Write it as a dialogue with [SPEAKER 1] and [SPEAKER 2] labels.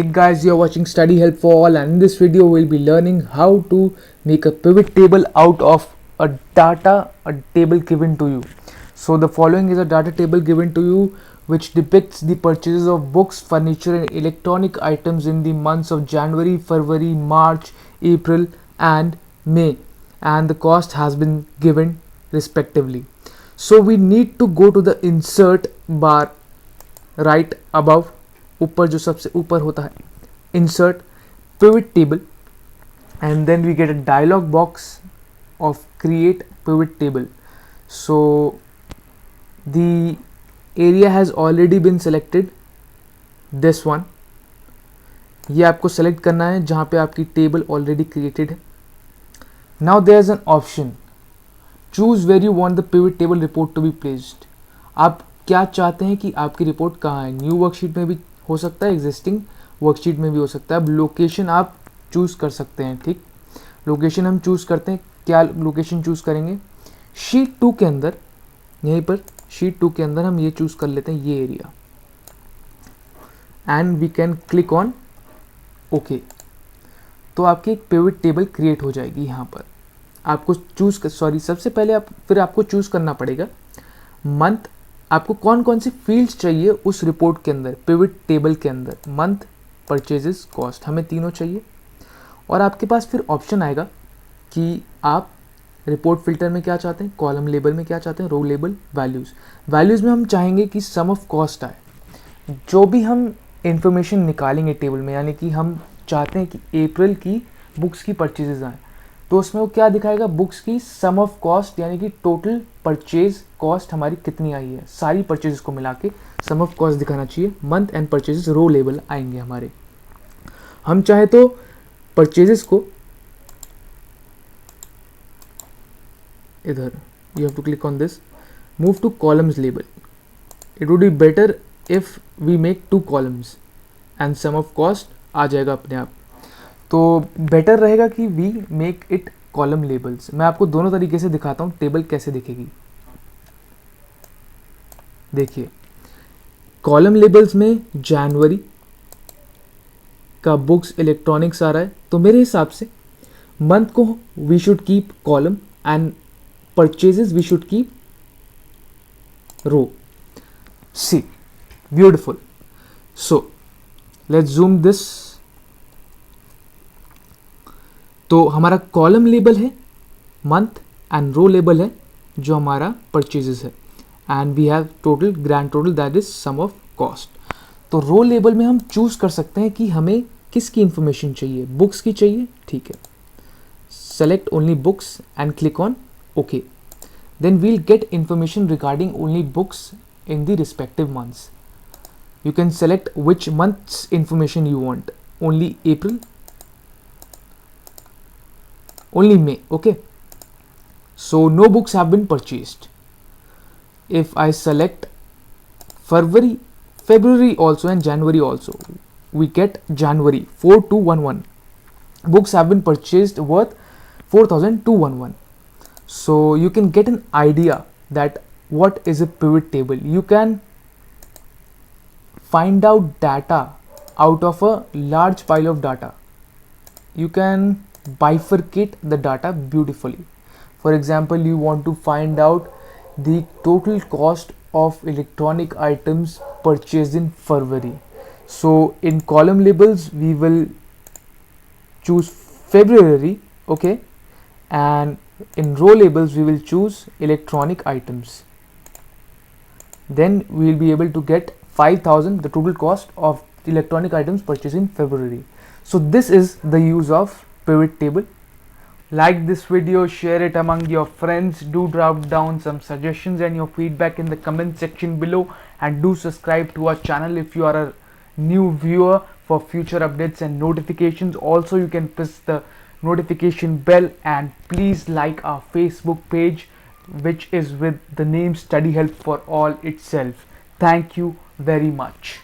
[SPEAKER 1] Hey guys, you are watching Study Help for All, and in this video we'll be learning how to make a pivot table out of a table given to you. So the following is a data table given to you which depicts the purchases of books, furniture and electronic items in the months of January, February, March, April and May, and the cost has been given respectively. So we need to go to the insert bar right above, ऊपर जो सबसे ऊपर होता है, insert pivot table, and then we get a dialog box of create pivot table. So the area has already been selected, this one. ये आपको select करना है जहाँ पे आपकी table already created है. Now there is an option, choose where you want the pivot table report to be placed. आप क्या चाहते हैं कि आपकी रिपोर्ट कहाँ है. न्यू वर्कशीट में भी हो सकता है, एग्जिस्टिंग वर्कशीट में भी हो सकता है. अब लोकेशन आप चूज़ कर सकते हैं. ठीक, लोकेशन हम चूज़ करते हैं. क्या लोकेशन चूज़ करेंगे? शीट 2 के अंदर, यहीं पर शीट 2 के अंदर हम ये चूज़ कर लेते हैं, ये area, and we can click on okay. तो आपकी एक पिवट टेबल क्रिएट हो जाएगी. यहाँ पर आपको सबसे पहले आपको चूज़ करना पड़ेगा मंथ. आपको कौन कौन सी फील्ड्स चाहिए उस रिपोर्ट के अंदर, पिवट टेबल के अंदर. मंथ, परचेजेस, कॉस्ट, हमें तीनों चाहिए. और आपके पास फिर ऑप्शन आएगा कि आप रिपोर्ट फिल्टर में क्या चाहते हैं, कॉलम लेबल में क्या चाहते हैं, रो लेबल, वैल्यूज़ में हम चाहेंगे कि सम ऑफ कॉस्ट आए. जो भी हम इंफॉर्मेशन निकालेंगे टेबल में, यानी कि हम चाहते हैं कि अप्रैल की बुक्स की परचेजेस आए, तो उसमें वो क्या दिखाएगा, बुक्स की सम ऑफ कॉस्ट, यानी कि टोटल परचेज कॉस्ट हमारी कितनी आई है. सारी परचेजेस को मिला के सम ऑफ कॉस्ट दिखाना चाहिए. Month and purchases row label आएंगे हमारे. हम चाहे तो परचेजेस को इधर, you have to click on this, move to columns label. It would be better if we make 2 columns and sum of cost आ जाएगा अपने आप. तो बेटर रहेगा कि we make it column labels. मैं आपको दोनों तरीके से दिखाता हूँ टेबल कैसे दिखेगी. देखिए, कॉलम लेबल्स में जनवरी का बुक्स इलेक्ट्रॉनिक्स आ रहा है, तो मेरे हिसाब से मंथ को we should keep column and purchases we should keep row. See, beautiful. So let's zoom this. तो हमारा कॉलम लेबल है मंथ एंड रो लेबल है जो हमारा परचेजेस है, and we have total, grand total, that is sum of cost. तो row label में हम चूज कर सकते हैं कि हमें किसकी इंफॉर्मेशन चाहिए. बुक्स की चाहिए, ठीक है, select only books and click on okay. Then we'll get information regarding only books in the respective months. You can select which months information you want, only April, only May. Okay, so no books have been purchased. If I select February also and January also, we get January 4211 books have been purchased worth 4211. So you can get an idea that what is a pivot table. You can find out data out of a large pile of data. You can bifurcate the data beautifully. For example, you want to find out the total cost of electronic items purchased in February. So in column labels we will choose February, okay, and in row labels we will choose electronic items. Then we will be able to get 5,000, the total cost of electronic items purchased in February. So this is the use of pivot table. Like this video, share it among your friends. Do drop down some suggestions and your feedback in the comment section below, and do subscribe to our channel if you are a new viewer for future updates and notifications. Also, you can press the notification bell, and please like our Facebook page, which is with the name Study Help for All itself. Thank you very much.